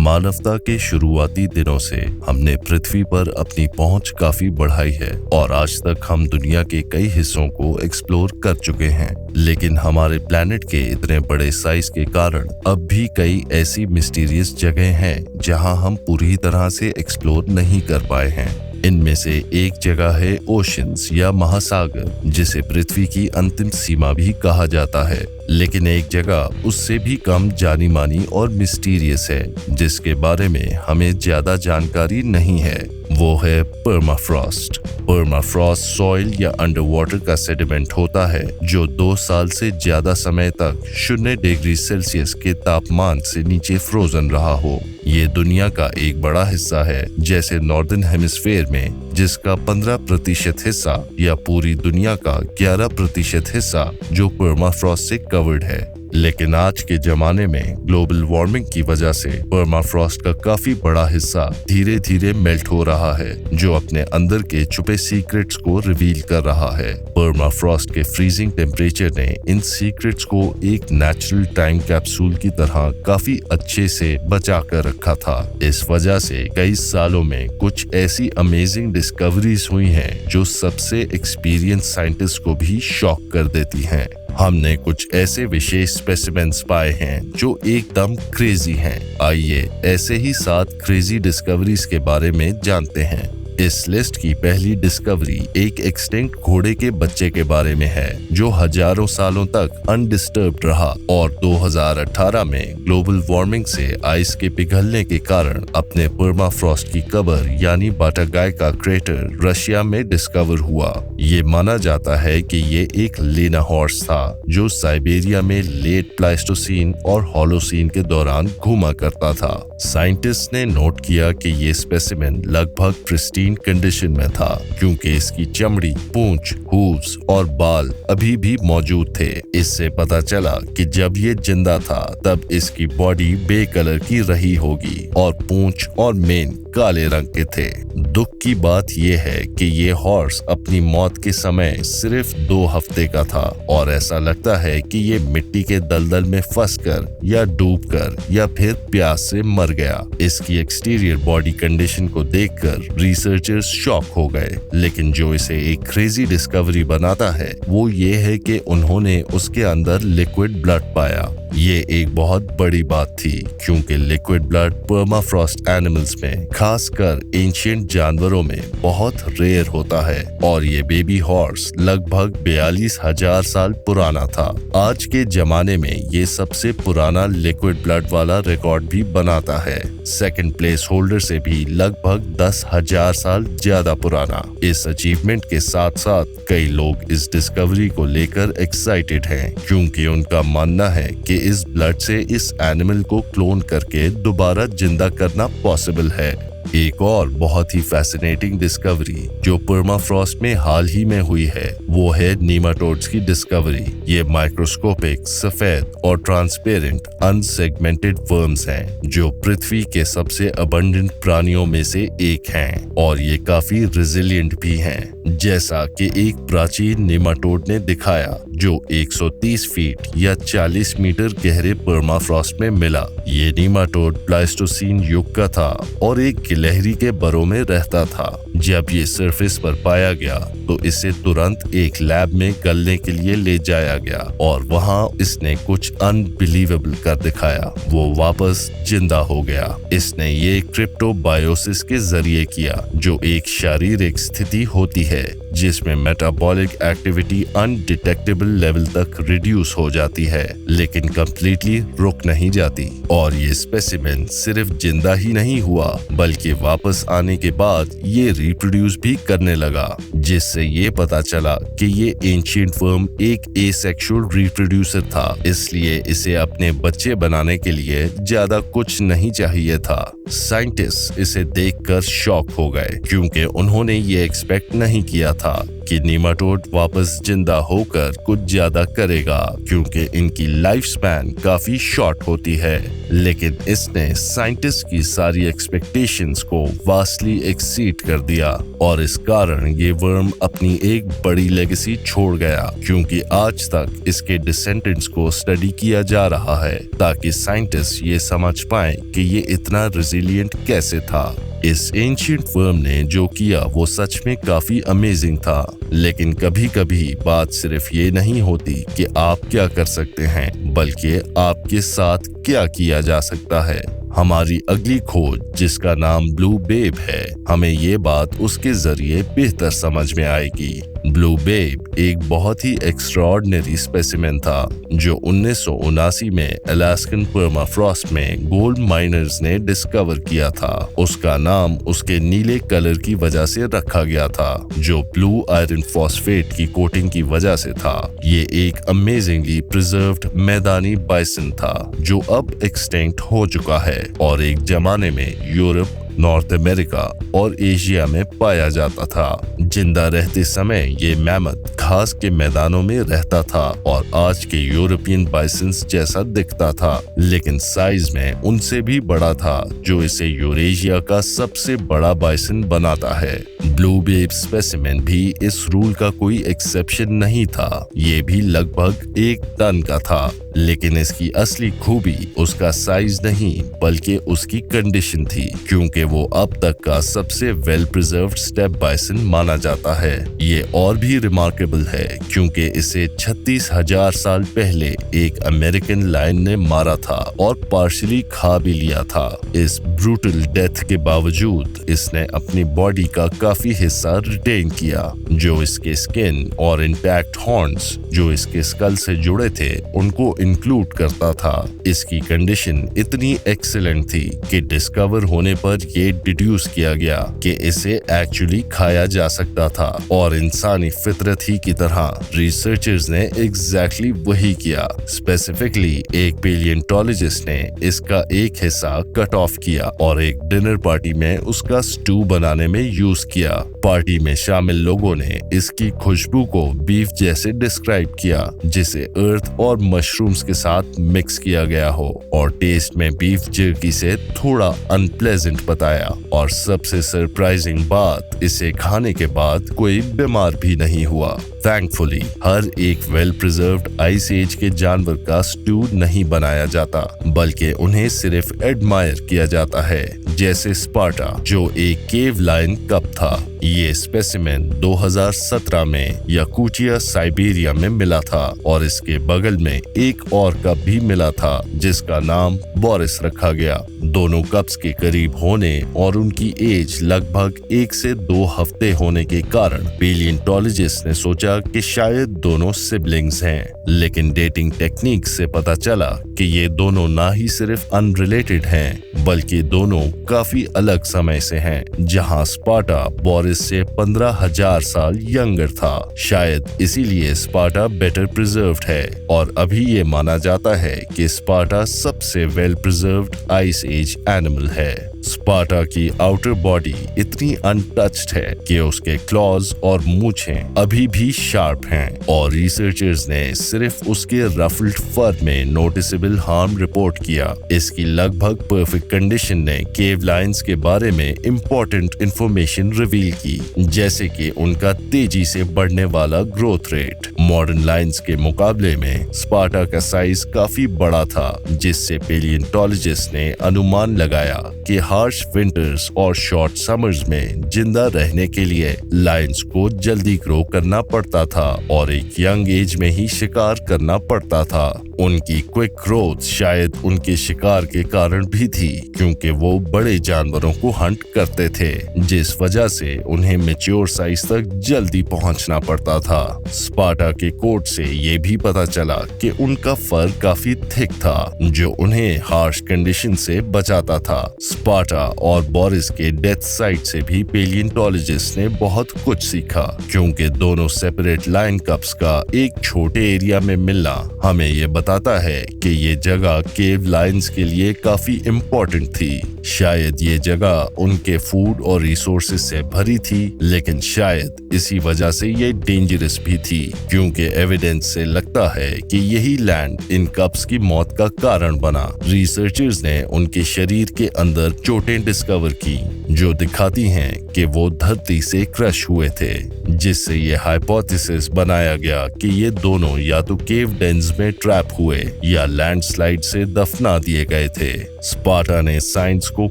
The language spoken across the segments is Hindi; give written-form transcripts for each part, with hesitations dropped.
मानवता के शुरुआती दिनों से हमने पृथ्वी पर अपनी पहुंच काफी बढ़ाई है और आज तक हम दुनिया के कई हिस्सों को एक्सप्लोर कर चुके हैं। लेकिन हमारे प्लेनेट के इतने बड़े साइज के कारण अब भी कई ऐसी मिस्टीरियस जगह हैं जहां हम पूरी तरह से एक्सप्लोर नहीं कर पाए हैं। इनमें से एक जगह है ओशंस या महासागर, जिसे पृथ्वी की अंतिम सीमा भी कहा जाता है। लेकिन एक जगह उससे भी कम जानी मानी और मिस्टीरियस है, जिसके बारे में हमें ज्यादा जानकारी नहीं है। वो है परमाफ्रॉस्ट। परमाफ्रॉस्ट सॉइल या अंडर वाटर का सेडिमेंट होता है जो 2 साल से ज्यादा समय तक 0 डिग्री सेल्सियस के तापमान से नीचे फ्रोजन रहा हो। ये दुनिया का एक बड़ा हिस्सा है, जैसे नॉर्दर्न हेमिस्फेयर में जिसका 15% हिस्सा या पूरी दुनिया का 11% हिस्सा जो परमाफ्रॉस्ट से कवर्ड है। लेकिन आज के जमाने में ग्लोबल वार्मिंग की वजह से परमाफ्रॉस्ट का काफी बड़ा हिस्सा धीरे धीरे मेल्ट हो रहा है, जो अपने अंदर के छुपे सीक्रेट्स को रिवील कर रहा है। परमाफ्रॉस्ट के फ्रीजिंग टेम्परेचर ने इन सीक्रेट्स को एक नेचुरल टाइम कैप्सूल की तरह काफी अच्छे से बचा कर रखा था। इस वजह से कई सालों में कुछ ऐसी अमेजिंग डिस्कवरीज हुई हैं जो सबसे एक्सपीरियंस साइंटिस्ट को भी शॉक कर देती हैं। हमने कुछ ऐसे विशेष स्पेसिमेंस पाए हैं जो एकदम क्रेजी हैं। आइए ऐसे ही 7 क्रेजी डिस्कवरीज के बारे में जानते हैं। इस लिस्ट की पहली डिस्कवरी एक एक्सटिंक्ट घोड़े के बच्चे के बारे में है, जो हजारों सालों तक अनडिस्टर्ब्ड रहा और 2018 में ग्लोबल वार्मिंग से आइस के पिघलने के कारण अपने परमाफ्रॉस्ट की कबर यानी बाटागाय का क्रेटर रशिया में डिस्कवर हुआ। ये माना जाता है कि ये एक लेना हॉर्स था जो साइबेरिया में लेट प्लाइस्टोसीन और होलोसीन के दौरान घूमा करता था। साइंटिस्ट ने नोट किया कि ये स्पेसिमेन लगभग प्रिस्टीन कंडीशन में था, क्योंकि इसकी चमड़ी, पूंछ, हूव्स और बाल अभी भी मौजूद थे। इससे पता चला कि जब ये जिंदा था तब इसकी बॉडी बे कलर की रही होगी और पूंछ और मेन काले रंग के थे। दुख की बात यह है कि ये हॉर्स अपनी मौत के समय सिर्फ 2 हफ्ते का था और ऐसा लगता है कि ये मिट्टी के दलदल में फंसकर या डूबकर या फिर प्यास से मर गया। इसकी एक्सटीरियर बॉडी कंडीशन को देखकर रिसर्चर्स शॉक हो गए, लेकिन जो इसे एक क्रेजी डिस्कवरी बनाता है वो ये है कि उन्होंने उसके अंदर लिक्विड ब्लड पाया। ये एक बहुत बड़ी बात थी, क्योंकि लिक्विड ब्लड परमाफ्रॉस्ट एनिमल्स में, खासकर एंशिएंट जानवरों में बहुत रेयर होता है और ये बेबी हॉर्स लगभग 42,000 साल पुराना था। आज के जमाने में ये सबसे पुराना लिक्विड ब्लड वाला रिकॉर्ड भी बनाता है, सेकंड प्लेस होल्डर से भी लगभग 10,000 साल ज्यादा पुराना। इस अचीवमेंट के साथ साथ कई लोग इस डिस्कवरी को लेकर एक्साइटेड हैं, क्योंकि उनका मानना है कि इस ब्लड से इस एनिमल को क्लोन करके दोबारा जिंदा करना पॉसिबल है। एक और बहुत ही फैसिनेटिंग डिस्कवरी जो परमाफ्रॉस्ट में हाल ही में हुई है वो है नीमाटोड्स की डिस्कवरी। ये माइक्रोस्कोपिक, सफेद और ट्रांसपेरेंट अनसेगमेंटेड वर्म्स हैं जो पृथ्वी के सबसे अबंडेंट प्राणियों में से एक हैं और ये काफी रेजिलिएंट भी हैं, जैसा कि एक प्राचीन नीमाटोड ने दिखाया जो 130 फीट या 40 मीटर गहरे परमाफ्रॉस्ट में मिला। ये नीमाटोड प्लाइस्टोसीन युग का था और एक गिलहरी के बरों में रहता था। जब ये सरफेस पर पाया गया तो इसे तुरंत एक लैब में गलने के लिए ले जाया गया और वहाँ इसने कुछ अनबिलीवेबल कर दिखाया। वो वापस जिंदा हो गया। इसने ये क्रिप्टोबायोसिस के जरिए किया, जो एक शारीरिक स्थिति होती है जिसमें मेटाबॉलिक एक्टिविटी अनडिटेक्टेबल लेवल तक रिड्यूस हो जाती है, लेकिन कंप्लीटली रुक नहीं जाती। और ये स्पेसिमेन सिर्फ जिंदा ही नहीं हुआ, बल्कि वापस आने के बाद ये रिप्रोड्यूस भी करने लगा, जिससे ये पता चला कि ये एंशिएंट वर्म एक एसेक्सुअल रिप्रोड्यूसर था, इसलिए इसे अपने बच्चे बनाने के लिए ज्यादा कुछ नहीं चाहिए था। साइंटिस्ट इसे देखकर शॉक हो गए, क्योंकि उन्होंने ये एक्सपेक्ट नहीं किया था। कि नीमाटोड वापस जिंदा होकर कुछ ज्यादा करेगा क्योंकि इनकी लाइफ स्पैन काफी शॉर्ट होती है, लेकिन इसने साइंटिस्ट की सारी एक्सपेक्टेशंस को वास्टली एक्सीड कर दिया और इस कारण ये वर्म अपनी एक बड़ी लेगेसी छोड़ गया क्योंकि आज तक इसके डिसेंडेंट्स को स्टडी किया जा रहा है ताकि साइंटिस्ट ये समझ पाए कि ये इतना रेजिलिएंट कैसे था। इस एंशिएंट वर्म ने जो किया वो सच में काफी अमेजिंग था, लेकिन कभी कभी बात सिर्फ ये नहीं होती कि आप क्या कर सकते हैं बल्कि आपके साथ क्या किया जा सकता है। हमारी अगली खोज जिसका नाम ब्लू बेब है, हमें ये बात उसके जरिए बेहतर समझ में आएगी। ब्लू बेब एक बहुत ही एक्स्ट्राऑर्डिनरी स्पेसिमेन था जो 1979 में अलास्कन पर्माफ्रॉस्ट में गोल्ड माइनर्स ने डिस्कवर किया था। उसका नाम उसके नीले कलर की वजह से रखा गया था जो ब्लू आयरन फॉस्फेट की कोटिंग की वजह से था। ये एक अमेजिंगली प्रिजर्व्ड मैदानी बाइसन था जो अब एक्सटिंक्ट हो चुका है और एक जमाने में यूरोप, नॉर्थ अमेरिका और एशिया में पाया जाता था। जिंदा रहते समय ये मैमथ घास के मैदानों में रहता था और आज के यूरोपियन बाइसन्स जैसा दिखता था, लेकिन साइज में उनसे भी बड़ा था जो इसे यूरेशिया का सबसे बड़ा बाइसन बनाता है। ब्लू बेब स्पेसिमेन भी इस रूल का कोई एक्सेप्शन नहीं था। ये भी लगभग 1 टन का था, लेकिन इसकी असली खूबी उसका साइज नहीं बल्कि उसकी कंडीशन थी क्योंकि वो अब तक का सबसे वेल प्रिजर्व्ड स्टेप बाइसन माना जाता है। ये और भी रिमार्केबल है क्योंकि इसे 36,000 साल पहले एक अमेरिकन लायन ने मारा था और पार्शली खा भी लिया था। इस ब्रूटल डेथ के बावजूद इसने अपनी बॉडी का काफी हिस्सा रिटेन किया जो इसके स्किन और इंटैक्ट हॉर्न्स जो इसके स्कल से जुड़े थे उनको इंक्लूड करता था। इसकी कंडीशन इतनी एक्सीलेंट थी कि डिस्कवर होने पर ये डिड्यूस किया गया कि इसे एक्चुअली खाया जा सकता था और इंसानी फितरत ही की तरह रिसर्चर्स ने एग्जैक्टली वही किया। स्पेसिफिकली एक पेलियोंटोलॉजिस्ट ने इसका एक हिस्सा कट ऑफ किया और एक डिनर पार्टी में उसका स्टू बनाने में यूज किया। पार्टी में शामिल लोगों ने इसकी खुशबू को बीफ जैसे डिस्क्राइब किया जिसे अर्थ और मशरूम्स के साथ मिक्स किया गया हो और टेस्ट में बीफ जर्की से थोड़ा अनप्लेजेंट बताया और सबसे सरप्राइजिंग बात, इसे खाने के बाद कोई बीमार भी नहीं हुआ। थैंकफुली हर एक वेल प्रिजर्व्ड आइस एज के जानवर का स्टू नहीं बनाया जाता बल्कि उन्हें सिर्फ एडमायर किया जाता है, जैसे स्पार्टा जो एक केव लायन कप था। ये स्पेसिमेन 2017 में याकुटिया साइबेरिया में मिला था और इसके बगल में एक और कप भी मिला था जिसका नाम बोरिस रखा गया। दोनों कप्स के करीब होने और उनकी एज लगभग 1 से 2 हफ्ते होने के कारण पेलियोंटोलॉजिस्ट ने सोचा कि शायद दोनों सिबलिंग्स हैं, लेकिन डेटिंग टेक्निक से पता चला कि ये दोनों ना ही सिर्फ अनरिलेटेड हैं बल्कि दोनों काफी अलग समय से हैं, जहां स्पार्टा बोरिस से 15,000 साल यंगर था। शायद इसीलिए स्पार्टा बेटर प्रिजर्व्ड है और अभी ये माना जाता है कि स्पार्टा सबसे well preserved ice age animal है। स्पार्टा की आउटर बॉडी इतनी अनटच्ड है कि उसके क्लॉज और मूंछें अभी भी शार्प हैं और रिसर्चर्स ने सिर्फ उसके रफल्ड फर में नोटिसेबल हार्म रिपोर्ट किया। इसकी लगभग परफेक्ट कंडीशन ने केव लायंस के बारे में इम्पोर्टेंट इंफॉर्मेशन रिवील की, जैसे कि उनका तेजी से बढ़ने वाला ग्रोथ रेट। मॉडर्न लायंस के मुकाबले में स्पार्टा का साइज काफी बड़ा था, जिससे पेलियोंटोलॉजिस्ट ने अनुमान लगाया कि हार्श विंटर्स और शॉर्ट समर्स में जिंदा रहने के लिए लायंस को जल्दी ग्रो करना पड़ता था और एक यंग एज में ही शिकार करना पड़ता था। उनकी क्विक ग्रोथ शायद उनके शिकार के कारण भी थी क्योंकि वो बड़े जानवरों को हंट करते थे, जिस वजह से उन्हें मैच्योर साइज तक जल्दी पहुंचना पड़ता था। स्पार्टा के कोट से ये भी पता चला कि उनका फर काफी थिक था जो उन्हें हार्श कंडीशन से बचाता था। स्पार्टा और बोरिस के डेथ साइट से भी पेलियोंटोलॉजिस्ट ने बहुत कुछ सीखा क्योंकि दोनों सेपरेट लायन कप्स का एक छोटे एरिया में मिलना हमें ये बताता है कि ये जगह केव लायंस के लिए काफी इम्पोर्टेंट थी। शायद ये जगह उनके फूड और रिसोर्सेज से भरी थी, लेकिन शायद इसी वजह से ये डेंजरस भी थी, क्योंकि एविडेंस से लगता है कि यही लैंड इन कप्स की मौत का कारण बना। रिसर्चर्स ने उनके शरीर के अंदर चोटें डिस्कवर की जो दिखाती हैं कि वो धरती से क्रश हुए थे, जिससे ये हाइपोथेसिस बनाया गया कि ये दोनों या तो केव डेंस में ट्रैप हुए या लैंडस्लाइड से दफना दिए गए थे। स्पार्टा ने साइंस को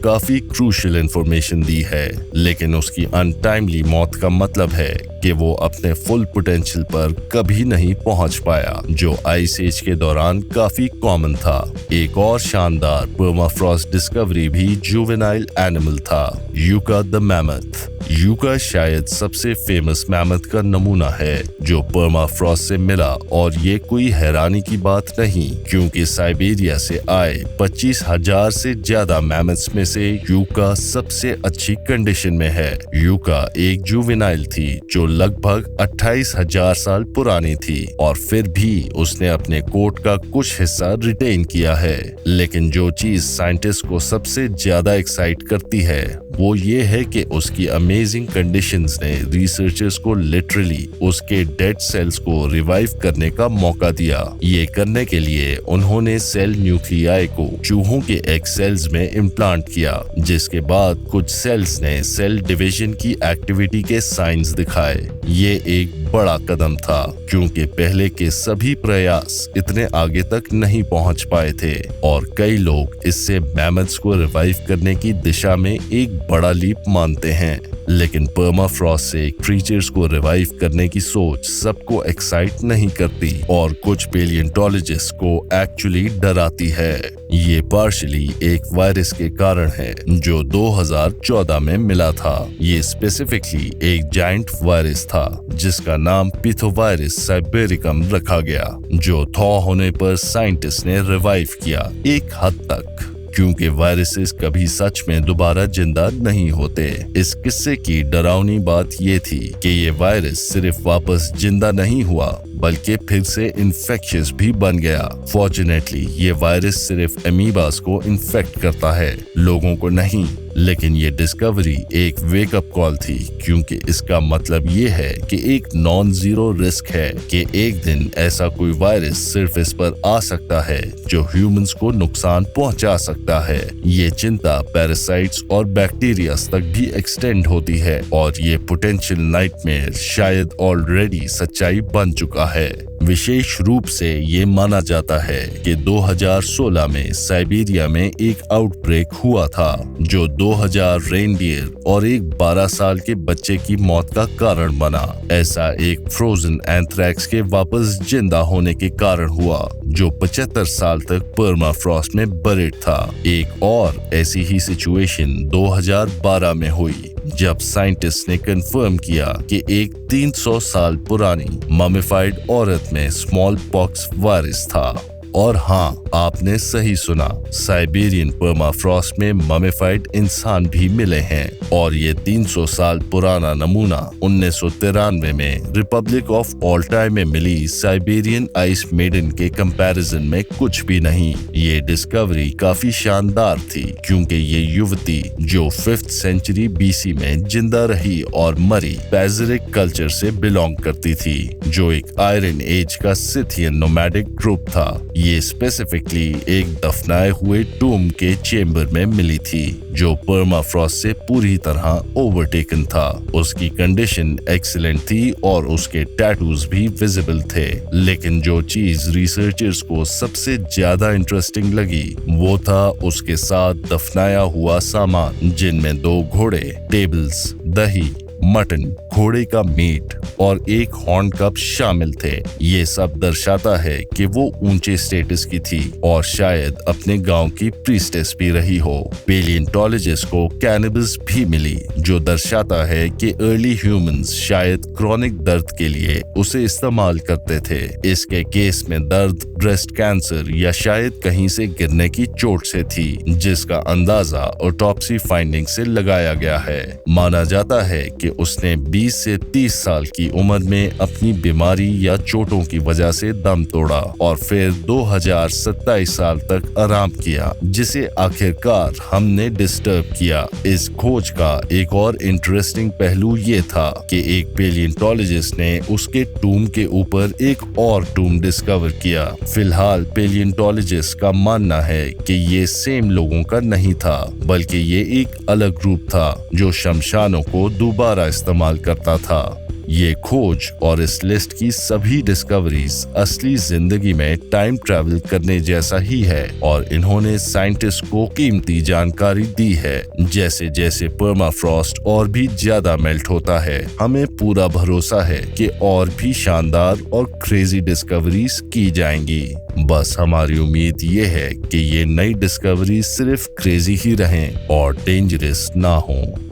काफी क्रूशियल इंफॉर्मेशन दी है, लेकिन उसकी अनटाइमली मौत का मतलब है कि वो अपने फुल पोटेंशियल पर कभी नहीं पहुंच पाया, जो आइस एज के दौरान काफी कॉमन था। एक और शानदार पर्माफ्रॉस्ट डिस्कवरी भी जुवेनाइल एनिमल था, यूका द मैमथ। यूका शायद सबसे फेमस मैमथ का नमूना है जो पर्माफ्रॉस्ट से मिला, और ये कोई हैरानी की बात नहीं, क्योंकि साइबेरिया से आए 25,000 से ज्यादा मैमथ्स में से यूका सबसे अच्छी कंडीशन में है। यूका एक जुवेनाइल थी जो लगभग 28,000 साल पुरानी थी, और फिर भी उसने अपने कोट का कुछ हिस्सा रिटेन किया है। लेकिन जो चीज साइंटिस्ट को सबसे ज्यादा एक्साइट करती है वो ये है कि उसकी अमेजिंग कंडीशंस ने रिसर्चर्स को लिटरली उसके डेड सेल्स को रिवाइव करने का मौका दिया। ये करने के लिए उन्होंने सेल न्यूक्लियाई को चूहों के एग सेल्स में इम्प्लांट किया, जिसके बाद कुछ सेल्स ने सेल डिवीजन की एक्टिविटी के साइंस दिखाए। ये एक बड़ा कदम था, क्योंकि पहले के सभी प्रयास इतने आगे तक नहीं पहुंच पाए थे, और कई लोग इससे मैमथ्स को रिवाइव करने की दिशा में एक बड़ा लीप मानते हैं। लेकिन पर्माफ्रॉस्ट से क्रीचर्स को रिवाइव करने की सोच सबको एक्साइट नहीं करती, और कुछ पेलियोंटोलॉजिस्ट को एक्चुअली डराती है। ये पार्शली एक वायरस के कारण है जो 2014 में मिला था। ये स्पेसिफिकली एक जायंट वायरस था जिसका नाम पिथोवायरस साइबेरिकम रखा गया, जो थॉ होने पर साइंटिस्ट ने रिवाइव किया एक हद तक, क्योंकि वायरसेस कभी सच में दोबारा जिंदा नहीं होते। इस किस्से की डरावनी बात ये थी कि ये वायरस सिर्फ वापस जिंदा नहीं हुआ बल्कि फिर से इन्फेक्शियस भी बन गया। फॉर्चुनेटली ये वायरस सिर्फ अमीबास को इन्फेक्ट करता है, लोगों को नहीं। लेकिन ये डिस्कवरी एक वेकअप कॉल थी, क्योंकि इसका मतलब ये है कि एक नॉन जीरो रिस्क है कि एक दिन ऐसा कोई वायरस सरफेस पर आ सकता है जो ह्यूमंस को नुकसान पहुंचा सकता है। ये चिंता पैरासाइट्स और बैक्टीरिया तक भी एक्सटेंड होती है, और ये पोटेंशियल नाइटमेयर शायद ऑलरेडी सच्चाई बन चुका है। विशेष रूप से ये माना जाता है कि 2016 में साइबेरिया में एक आउटब्रेक हुआ था जो 2000 रेनडियर और एक 12 साल के बच्चे की मौत का कारण बना। ऐसा एक फ्रोजन एंथ्रैक्स के वापस जिंदा होने के कारण हुआ जो 75 साल तक पर्माफ्रॉस्ट में बरिड था। एक और ऐसी ही सिचुएशन 2012 में हुई जब साइंटिस्ट ने कंफर्म किया कि एक 300 साल पुरानी ममिफाइड औरत में स्मॉल पॉक्स वायरस था। और हाँ, आपने सही सुना, साइबेरियन पर्माफ्रॉस्ट में ममिफाइड इंसान भी मिले हैं, और ये 300 साल पुराना नमूना 1993 में रिपब्लिक ऑफ ऑल्टाई में मिली साइबेरियन आइस मेडन के कंपैरिजन में कुछ भी नहीं। ये डिस्कवरी काफी शानदार थी, क्योंकि ये युवती जो 5th सेंचुरी BC में जिंदा रही और मरी पैजरिक कल्चर से बिलोंग करती थी, जो एक आयरन एज का सिथियन नोमैडिक ग्रुप था। ये स्पेसिफिकली एक दफनाए हुए टूम के चेम्बर में मिली थी जो पर्माफ्रॉस्ट से पूरी तरह ओवरटेकन था। उसकी कंडीशन एक्सीलेंट थी और उसके टैटूज भी विजिबल थे। लेकिन जो चीज रिसर्चर्स को सबसे ज्यादा इंटरेस्टिंग लगी वो था उसके साथ दफनाया हुआ सामान, जिनमें 2 घोड़े, टेबल्स, दही, मटन, घोड़े का मीट और एक हॉर्न कप शामिल थे। ये सब दर्शाता है कि वो ऊंचे स्टेटस की थी और शायद अपने गांव की प्रीस्टेस भी रही हो। पेलियोंटोलॉजिस्ट को कैनिबल्स भी मिली, जो दर्शाता है कि अर्ली ह्यूमंस शायद क्रॉनिक दर्द के लिए उसे इस्तेमाल करते थे। इसके केस में दर्द ब्रेस्ट कैंसर या शायद कहीं से गिरने की चोट से थी, जिसका अंदाजा ऑटोप्सी फाइंडिंग से लगाया गया है। माना जाता है कि कि उसने 20 से 30 साल की उम्र में अपनी बीमारी या चोटों की वजह से दम तोड़ा और फिर 2027 साल तक आराम किया, जिसे आखिरकार हमने डिस्टर्ब किया। इस खोज का एक और इंटरेस्टिंग पहलू ये था कि एक पेलियोंटोलॉजिस्ट ने उसके टूम के ऊपर एक और टूम डिस्कवर किया। फिलहाल पेलियोंटोलॉजिस्ट का मानना है कि ये सेम लोगों का नहीं था, बल्कि ये एक अलग ग्रुप था जो शमशानों को दोबारा इस्तेमाल करता था। ये खोज और इस लिस्ट की सभी डिस्कवरीज असली जिंदगी में टाइम ट्रैवल करने जैसा ही है और इन्होंने साइंटिस्ट को कीमती जानकारी दी है। जैसे जैसे पर्माफ्रॉस्ट और भी ज्यादा मेल्ट होता है, हमें पूरा भरोसा है कि और भी शानदार और क्रेजी डिस्कवरीज की जाएंगी। बस हमारी उम्मीद ये है कि ये नई डिस्कवरी सिर्फ क्रेजी ही रहें और डेंजरस ना हो।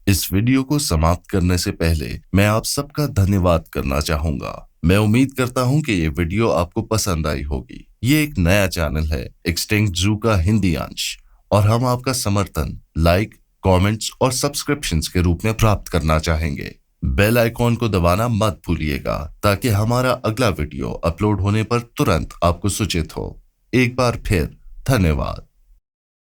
इस वीडियो को समाप्त करने से पहले मैं आप सबका धन्यवाद करना चाहूंगा। मैं उम्मीद करता हूं कि ये वीडियो आपको पसंद आई होगी। ये एक नया चैनल है एक्सटिंक्ट जू का हिंदी अंश और हम आपका समर्थन लाइक, कमेंट्स और सब्सक्रिप्शंस के रूप में प्राप्त करना चाहेंगे। बेल आइकॉन को दबाना मत भूलिएगा ताकि हमारा अगला वीडियो अपलोड होने पर तुरंत आपको सूचित हो। एक बार फिर धन्यवाद।